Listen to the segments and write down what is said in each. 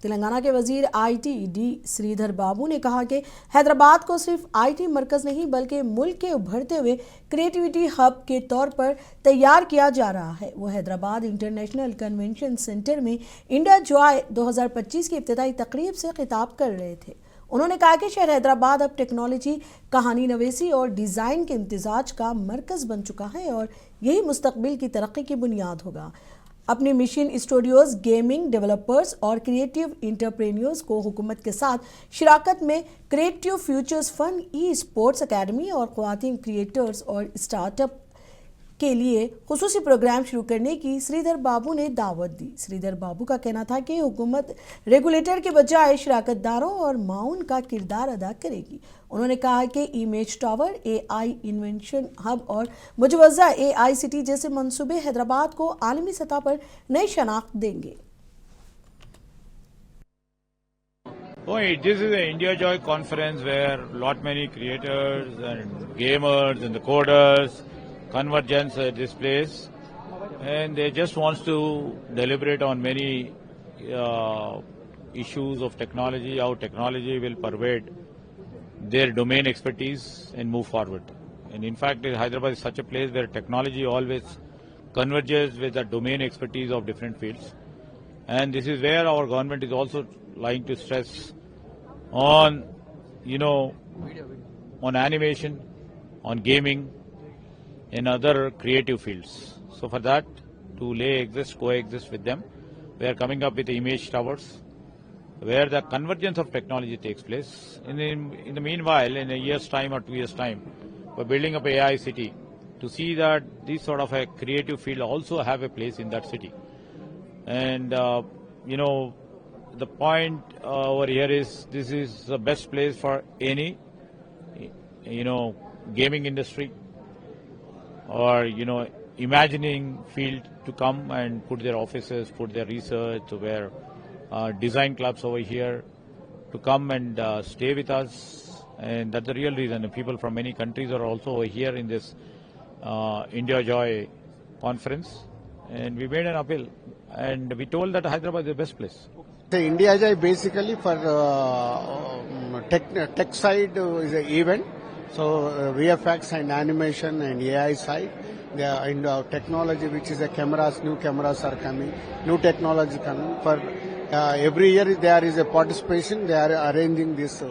तेलंगाना के वजीर IT D Shridhar बाबू ने कहा कि हैदराबाद को सिर्फ आईटी मरकज नहीं बल्कि मुल्क के उभरते हुए क्रिएटिविटी हब के तौर पर तैयार किया जा रहा है। वो हैदराबाद इंटरनेशनल कन्वेंशन सेंटर में इंडिया जॉय 2025 की इफ्तिताई तकरीब से खिताब कर रहे थे। उन्होंने कहा कि शहर हैदराबाद अब टेक्नोलॉजी, कहानी नवीसी और डिज़ाइन के इम्तिजाज का मरकज बन चुका है और यही मुस्तकबिल की तरक्की की बुनियाद होगा। अपने मिशन स्टूडियोज, गेमिंग डेवलपर्स और क्रिएटिव इंटरप्रेन्योर्स को हुकूमत के साथ शिराकत में creative futures fund, e sports academy और ख्वातीन क्रिएटर्स और स्टार्टअप के लिए खुसूसी प्रोग्राम शुरू करने की श्रीधर बाबू ने दावत दी। श्रीधर बाबू का कहना था कि हुकूमत रेगुलेटर के बजाय शिराकतदारों और माउन का किरदार अदा करेगी। उन्होंने कहा कि image tower, AI invention hub और मुजवज़ा एआई सिटी जैसे मंसूबे हैदराबाद को आलमी सतह पर नई शनाख्त देंगे। This is the India Joy conference where lot many creators and gamers and the coders convergence at this place, and they just wants to deliberate on many issues of technology, how technology will pervade their domain expertise and move forward. And in fact, Hyderabad is such a place where technology always converges with the domain expertise of different fields, and this is where our government is also like to stress on, on animation, on gaming, in other creative fields. So for that, to coexist with them, we are coming up with the image towers, where the convergence of technology takes place. In the meanwhile, in a year's time or 2 years' time, we're building up AI city to see that this sort of a creative field also have a place in that city. And, the point over here is this is the best place for any, gaming industry, or imagining field to come and put their offices, put their research, where design clubs over here to come and stay with us, and that's the real reason. And people from many countries are also over here in this India Joy conference, and we made an appeal and we told that Hyderabad is the best place. The India Joy basically for tech side is an event. So VFX and animation and AI side, in technology, which is cameras, new cameras are coming, new technology coming. For every year there is a participation. They are arranging this.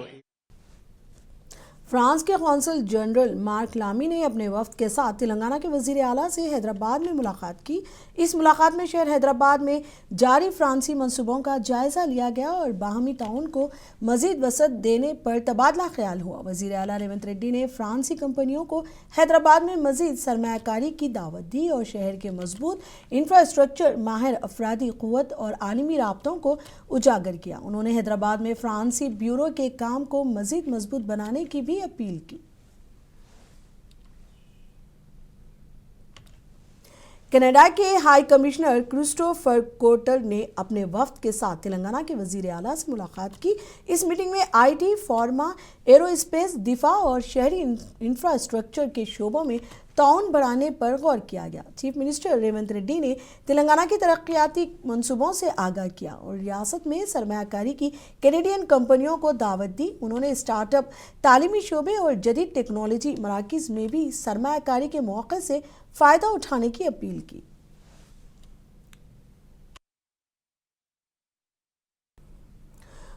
France के consul general mark लामी ने अपने वफ्द के साथ तेलंगाना के वजीर आला से हैदराबाद में मुलाकात की। इस मुलाकात में शहर हैदराबाद में जारी फ्रांसी मंसूबों का जायजा लिया गया और बाहमी ताउन को मजीद वसअत देने पर तबादला ख्याल हुआ। वजीर आला रेवंत रेड्डी ने फ्रांसी कंपनियों को हैदराबाद में मजीद सरमायाकारी की दावत दी और शहर के मजबूत इंफ्रास्ट्रक्चर, माहिर अफरादी क़ुव्वत और आलमी राब्तों को उजागर किया। उन्होंने हैदराबाद में फ्रांसी ब्यूरो के काम को मजीद मजबूत बनाने की भी अपील की। कनाडा के हाई कमिश्नर क्रिस्टोफर कोर्टर ने अपने वफ्द के साथ तेलंगाना के वजीर आला से मुलाकात की। इस मीटिंग में आईटी, फार्मा, एरोस्पेस, दिफा और शहरी इंफ्रास्ट्रक्चर के शोबों में ताउन बढ़ाने पर गौर किया गया। चीफ मिनिस्टर रेवंत रेड्डी ने तेलंगाना की तरक्याती मंसूबों से आगाह किया और रियासत में सरमायाकारी की कैनेडियन कंपनियों को दावत दी। उन्होंने स्टार्टअप, तालीमी शोबे और जदीद टेक्नोलॉजी मराकिज़ में भी सरमायाकारी के मौके से फ़ायदा उठाने की अपील की।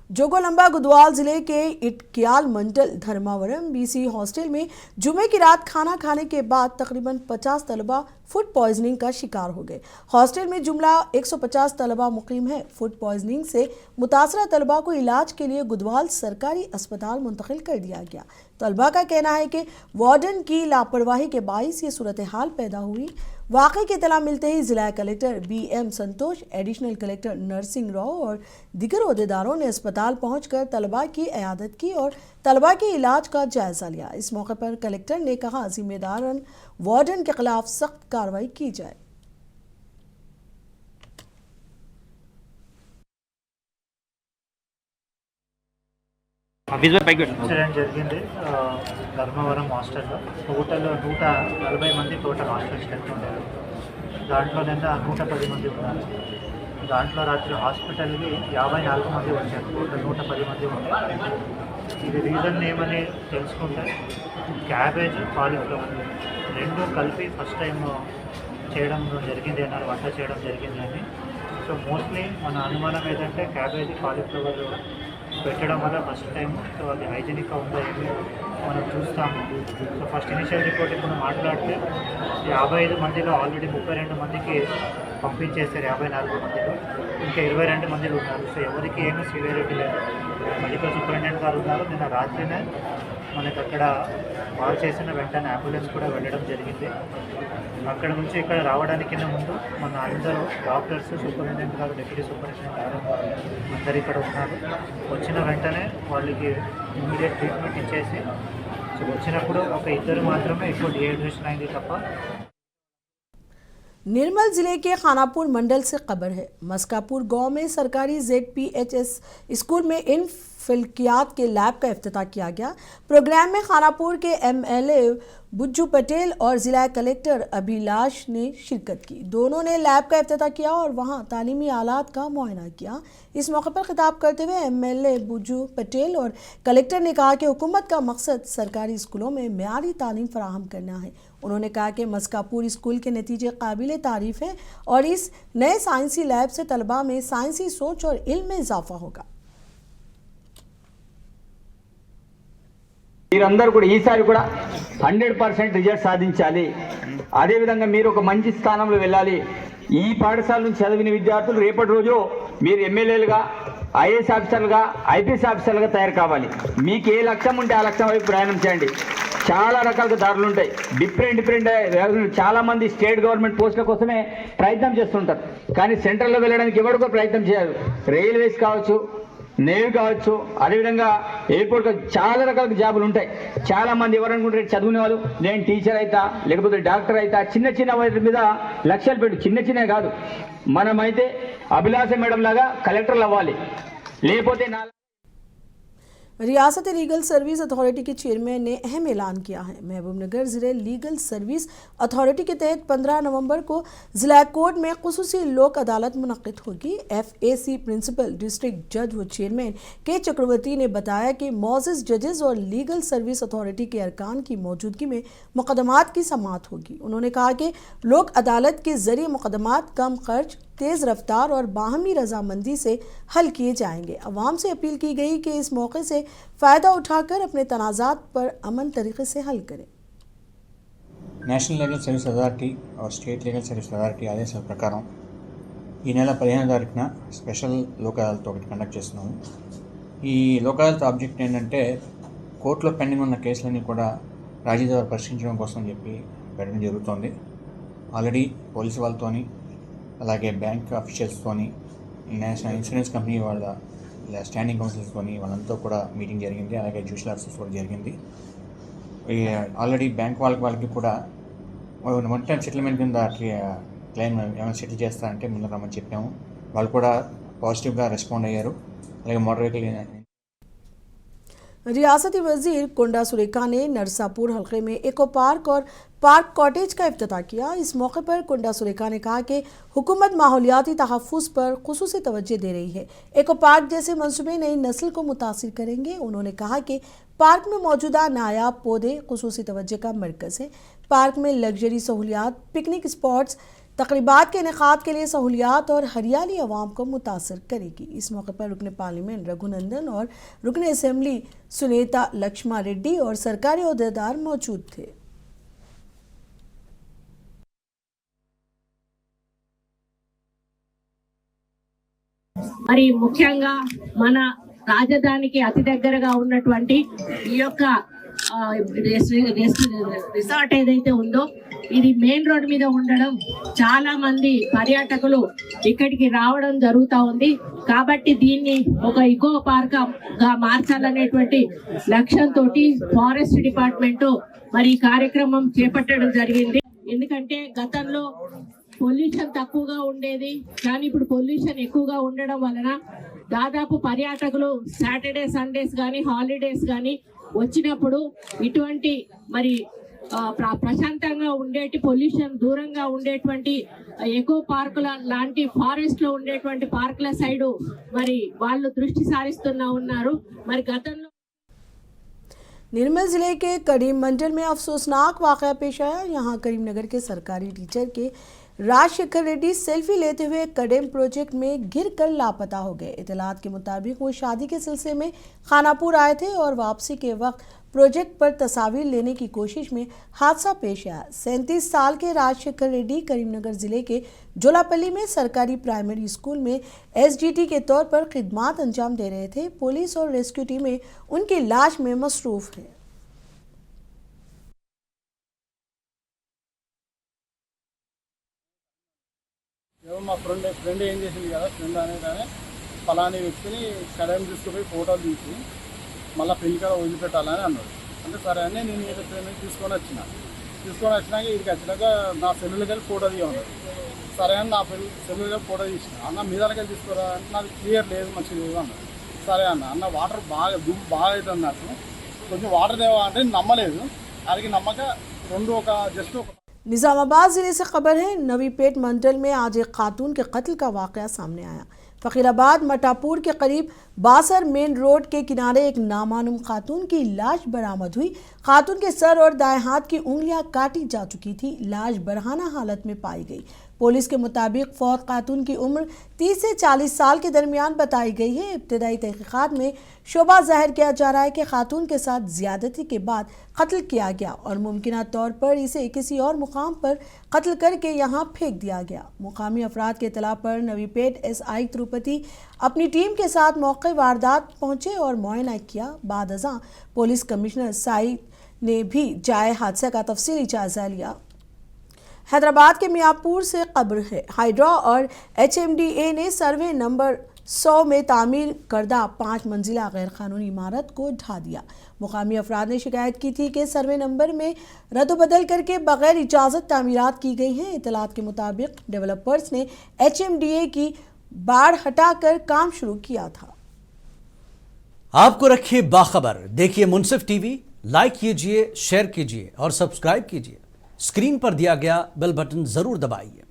जोगोलंबा गुदवाल जिले के इटक्याल मंडल धर्मावरम बीसी हॉस्टल में जुमे की रात खाना खाने के बाद तकरीबन 50 तलबा फूड पॉइजनिंग का शिकार हो गए। हॉस्टल में जुमला 150 तलबा मुकीम है। फूड पॉइजनिंग से मुतासरा तलबा को इलाज के लिए गुदवाल सरकारी अस्पताल मुंतकिल कर दिया गया। तलबा का कहना है कि वार्डन की लापरवाही के बाइस ये सूरत हाल पैदा हुई। वाक़े की इत्तला मिलते ही जिला कलेक्टर BM संतोष, एडिशनल कलेक्टर नरसिंह राव और दीगर ओहदेदारों ने अस्पताल पहुंचकर तलबा की इयादत की और तलबा के इलाज का जायजा लिया। इस मौके पर कलेक्टर ने कहा, जिम्मेदार वार्डन के खिलाफ सख्त कार्रवाई की जाए। ఇన్సిడెంట్ జరిగింది ధర్మవరం హాస్టల్లో. టోటల్ 140 మంది టోటల్ హాస్టల్ స్టెప్ ఉండేది. దాంట్లో నిన్న 110 మంది ఉన్నారు. దాంట్లో రాత్రి హాస్పిటల్కి 54 మంది వచ్చారు, టోటల్ 110 మంది ఉంటారు. ఇది రీజన్ ఏమని తెలుసుకుంటే క్యాబేజ్, కాలీఫ్లవర్ రెండు కలిపి ఫస్ట్ టైం చేయడం జరిగింది అన్నారు, వంట చేయడం జరిగింది అని. సో మోస్ట్లీ మన అనుమానం ఏంటంటే క్యాబేజ్, కాలీఫ్లవర్ పెట్టడం వల్ల ఫస్ట్ టైం. సో అది హైజీనిక్గా ఉందా ఏమి మనం చూస్తాము. సో ఫస్ట్ ఇనిషియల్ రిపోర్ట్ ఇప్పుడు మాట్లాడితే 55 మందిలో ఆల్రెడీ 32 మందికి పంపించేశారు, 54 మందిలో ఇంకా 22 మందిలో ఉన్నారు. సో ఎవరికి ఏమీ సివియారిటీ లేదు. మెడికల్ సూపరింటెండెంట్ గారు ఉన్నారు. నిన్న రాత్రినే మనకి అక్కడ కాల్ చేసిన వెంటనే అంబులెన్స్ కూడా వెళ్ళడం జరిగింది. అక్కడ నుంచి ఇక్కడ రావడానికి ముందు మన అందరూ డాక్టర్స్, సూపరింటెండెంట్ గారు, డిప్యూటీ సూపరింటెండెంట్ గారు అందరు ఇక్కడ ఉన్నారు. వచ్చిన వెంటనే వాళ్ళకి ఇమీడియట్ ట్రీట్మెంట్ ఇచ్చేసి, సో వచ్చినప్పుడు ఒక ఇద్దరు మాత్రమే ఎక్కువ డిహైడ్రేషన్ అయింది తప్ప. निर्मल जिले के खानापुर मंडल से खबर है। मस्कापुर गांव में सरकारी ZPHS स्कूल में इन फिल्कियात के लैब का इफ्तिताह किया गया। प्रोग्राम में खानापुर के MLA बुज्जू पटेल और जिला कलेक्टर अभिलाष ने शिरकत की। दोनों ने लैब का इफ्तिताह किया और वहां तालीमी आलात का मुआयना किया। इस मौके पर खिताब करते हुए MLA बुज्जू पटेल और कलेक्टर ने कहा कि हुकूमत का मकसद सरकारी स्कूलों में मेयारी तालीम फराहम करना है। उन्होंने कहा कि मस्कापुर स्कूल के नतीजे काबिल तारीफ हैं और इस नए साइंसी लैब से तलबा में साइंसी सोच और इल्म में इजाफा होगा। మీరందరూ కూడా ఈసారి కూడా 100% రిజల్ట్ సాధించాలి. అదేవిధంగా మీరు ఒక మంచి స్థానంలో వెళ్ళాలి. ఈ పాఠశాల నుంచి చదివిన విద్యార్థులు రేపటి రోజు మీరు ఎమ్మెల్యేలుగా, ఐఏఎస్ ఆఫీసర్లుగా, ఐపీఎస్ ఆఫీసర్లుగా తయారు కావాలి. మీకు ఏ లక్ష్యం ఉంటే ఆ లక్ష్యం వైపు ప్రయాణం చేయండి. చాలా రకాల దారులు ఉంటాయి. డిఫరెంట్ చాలా మంది స్టేట్ గవర్నమెంట్ పోస్టుల కోసమే ప్రయత్నం చేస్తుంటారు, కానీ సెంట్రల్లో వెళ్ళడానికి ఎవరికో ప్రయత్నం చేయరు. రైల్వేస్ కావచ్చు, నేవీ కావచ్చు, అదేవిధంగా ఎయిర్పోర్ట్ చాలా రకాల జాబులు ఉంటాయి. చాలా మంది ఎవరు అనుకుంటారు చదువునే వాళ్ళు నేను టీచర్ అవుతా, లేకపోతే డాక్టర్ అవుతా, చిన్న వాటి మీద లక్ష్యాలు పెట్టు. చిన్న కాదు, మనమైతే అభిలాష మేడం లాగా కలెక్టర్లు అవ్వాలి, లేకపోతే रियासती लीगल सर्विस अथॉरिटी के चेयरमैन ने अहम ऐलान किया है। महबूबनगर जिले लीगल सर्विस अथॉरिटी के तहत 15 नवंबर को जिला कोर्ट में खुसूसी लोक अदालत मुनक्किद होगी। FAC प्रिंसिपल डिस्ट्रिक्ट जज व चेयरमैन के चक्रवर्ती ने बताया कि मौजूद जजेस और लीगल सर्विस अथॉरिटी के अरकान की मौजूदगी में मुकदमात की समाअत होगी। उन्होंने कहा कि लोक अदालत के जरिए मुकदमात कम खर्च, तेज़ रफ्तार और बाहमी रजामंदी से हल किए जाएंगे। अवाम से अपील की गई कि इस मौके से फ़ायदा उठाकर अपने तनाज़ात पर अमन तरीके से हल करें। నేషనల్ లీగల్ సర్వీస్ అథారిటీ और స్టేట్ లీగల్ సర్వీస్ అథారిటీ ఆదేశాల ప్రకారం ఈ నెల 15వ తారీఖున స్పెషల్ లోక్ అదాలత్ ఒకటి కండక్ట్ చేస్తున్నాము. ఈ లోక్ అదాలత్ ఆబ్జెక్ట్ ఏంటంటే కోర్టులో పెండింగ్ ఉన్న కేసులన్నీ కూడా రాజీ ద్వారా పరిష్కరించడం కోసం చెప్పి పెట్టడం జరుగుతోంది. ఆల్రెడీ పోలీసు వాళ్ళతోని, అలాగే బ్యాంక్ అఫీషియల్స్తోని, నేషనల్ ఇన్సూరెన్స్ కంపెనీ వాళ్ళ స్టాండింగ్ కౌన్సిల్స్తోని వాళ్ళంతా కూడా మీటింగ్ జరిగింది. అలాగే జ్యుడిషియల్ ఆఫీసర్స్ కూడా జరిగింది. ఆల్రెడీ బ్యాంక్ వాళ్ళకి కూడా 1 టైం సెటిల్మెంట్ కింద క్లెయిమ్ ఏమైనా సెటిల్ చేస్తారంటే ముందు రమ్మని చెప్పాము. వాళ్ళు కూడా పాజిటివ్గా రెస్పాండ్ అయ్యారు. అలాగే మోటార్ వెహికల్ रियासती वजीर कुंडा सुरेखा ने नरसापुर हल्के में इको पार्क और पार्क कॉटेज का इफ्तिताह किया। इस मौके पर कुंडा सुरेखा ने कहा कि हुकूमत माहौलियाती तहफ़्फ़ुज़ पर खुसूसी तवज्जो दे रही है। इको पार्क जैसे मंसूबे नई नस्ल को मुतासिर करेंगे। उन्होंने कहा कि पार्क में मौजूदा नायाब पौधे खुसूसी तवज्जो का मरकज़ है। पार्क में लग्जरी सहूलियात, पिकनिक स्पॉट्स, तकरीबात के इनेकाद के लिए सहूलियात और हरियाली अवाम को मुतासर करेगी। इस मौके पर रुकन पार्लियामेंट रघुनंदन और रुकन असम्बली सुनीता लक्ष्मा रेड्डी और सरकारी अहदेदार मौजूद थे। మరి ముఖ్యంగా మన రాజధానికి అతి దగ్గరగా ఉన్నటువంటి ఈ యొక్క రిసార్ట్ ఏదైతే ఉందో ఇది మెయిన్ రోడ్ మీద ఉండడం చాలా మంది పర్యాటకులు ఇక్కడికి రావడం జరుగుతూ ఉంది. కాబట్టి దీన్ని ఒక ఇకో పార్క్ గా మార్చాలనేటువంటి లక్ష్యంతో ఫారెస్ట్ డిపార్ట్మెంట్ మరి ఈ కార్యక్రమం చేపట్టడం జరిగింది. ఎందుకంటే గతంలో పొల్యూషన్ తక్కువగా ఉండేది, కానీ ఇప్పుడు పొల్యూషన్ ఎక్కువగా ఉండడం వలన దాదాపు పర్యాటకులు సాటర్డే సండేస్ కానీ హాలిడేస్ కానీ వచ్చినప్పుడు ఇటువంటి మరి ప్రశాంతంగా ఉండేటి పొల్యూషన్ దూరంగా ఉండేటువంటి ఎకో పార్కుల లాంటి ఫారెస్ట్ లో ఉండేటువంటి పార్కుల సైడ్ మరి వాళ్ళు దృష్టి సారిస్తున్నా ఉన్నారు. మరి గతంలో निर्मल जिले के करीम मंडल में अफसोसनाक वाकया पेश आया। यहाँ करीमनगर के सरकारी टीचर के राजशेखर रेड्डी सेल्फी लेते हुए कडेम प्रोजेक्ट में गिरकर लापता हो गए। इतलात के मुताबिक वो शादी के सिलसिले में खानापुर आए थे और वापसी के वक्त प्रोजेक्ट पर तस्वीर लेने की कोशिश में हादसा पेश आया। 37 साल के राजशेखर रेड्डी करीमनगर जिले के जोलापल्ली में सरकारी प्राइमरी स्कूल में एसडीटी के तौर पर खिदमात अंजाम दे रहे थे। पुलिस और रेस्क्यू टीमें उनकी लाश में मसरूफ है। మా ఫ్రెండ్ ఏం చేసింది కదా, ఫ్రెండ్ అనేది ఫలాని వ్యక్తిని కడయం తీసుకుపోయి ఫోటోలు తీసి మళ్ళీ పెళ్లి కాడ వదిలిపెట్టాలని అన్నాడు. అంటే సరే అని నేను ఏదో ఫ్రెండ్ తీసుకొని వచ్చినాక ఇక్కడికి వచ్చినాక నా సెల్లులకి వెళ్ళి ఫోటో తీయమన్నాడు. సరే అని నా సెల్లులకి వెళ్ళి ఫోటో తీసిన. అన్న మీ దగ్గరికి వెళ్ళి తీసుకోరా అంటే నాకు క్లియర్ లేదు, మంచిగా లేదు అన్నాడు. సరే అన్న వాటర్ బాగా దుమ్ము బాగా అవుతుంది, నాకు కొంచెం వాటర్ దేవా అంటే నమ్మలేదు. అది నమ్మక జస్ట్ निजामाबाद जिले से खबर है। नवीपेट मंडल में आज एक खातून के कत्ल का वाकया सामने आया। फकीराबाद मटापुर के करीब बासर मेन रोड के किनारे एक नामालूम खातून की लाश बरामद हुई। खातून के सर और दाएं हाथ की उंगलियां काटी जा चुकी थी। लाश बरहाना हालत में पाई गई। पुलिस के मुताबिक फौत खातून की उम्र 30 से 40 साल के दरमियान बताई गई है। इब्तदाई तहकीकात में शोबा जाहिर किया जा रहा है कि खातून के साथ ज्यादती के बाद कत्ल किया गया और मुमकिना तौर पर इसे किसी और मुकाम पर कत्ल करके यहाँ फेंक दिया गया। मुकामी अफराद के इतला पर नवीपेट SI तिरुपति अपनी टीम के साथ मौके वारदात पहुंचे और मुआयना किया। बाद अज़ां पुलिस कमिश्नर साइद ने भी जाए हादसे का तफसीली जायजा लिया। हैदराबाद के मियाँपुर से खबर है। हाइड्रा और HMDA ने सर्वे नंबर 100 में तामीर करदा 5 मंजिला गैर कानूनी इमारत को ढा दिया। मुकामी अफराद ने शिकायत की थी कि सर्वे नंबर में रद्द-बदल करके बगैर इजाज़त तामीरात की गई हैं। इतलात के मुताबिक डेवलपर्स ने HMDA की बाड़ हटाकर काम शुरू किया था। आपको रखिए बाखबर, देखिए मुनसिफ टीवी, लाइक कीजिए, शेयर कीजिए और सब्सक्राइब कीजिए। स्क्रीन पर दिया गया बेल बटन जरूर दबाइए।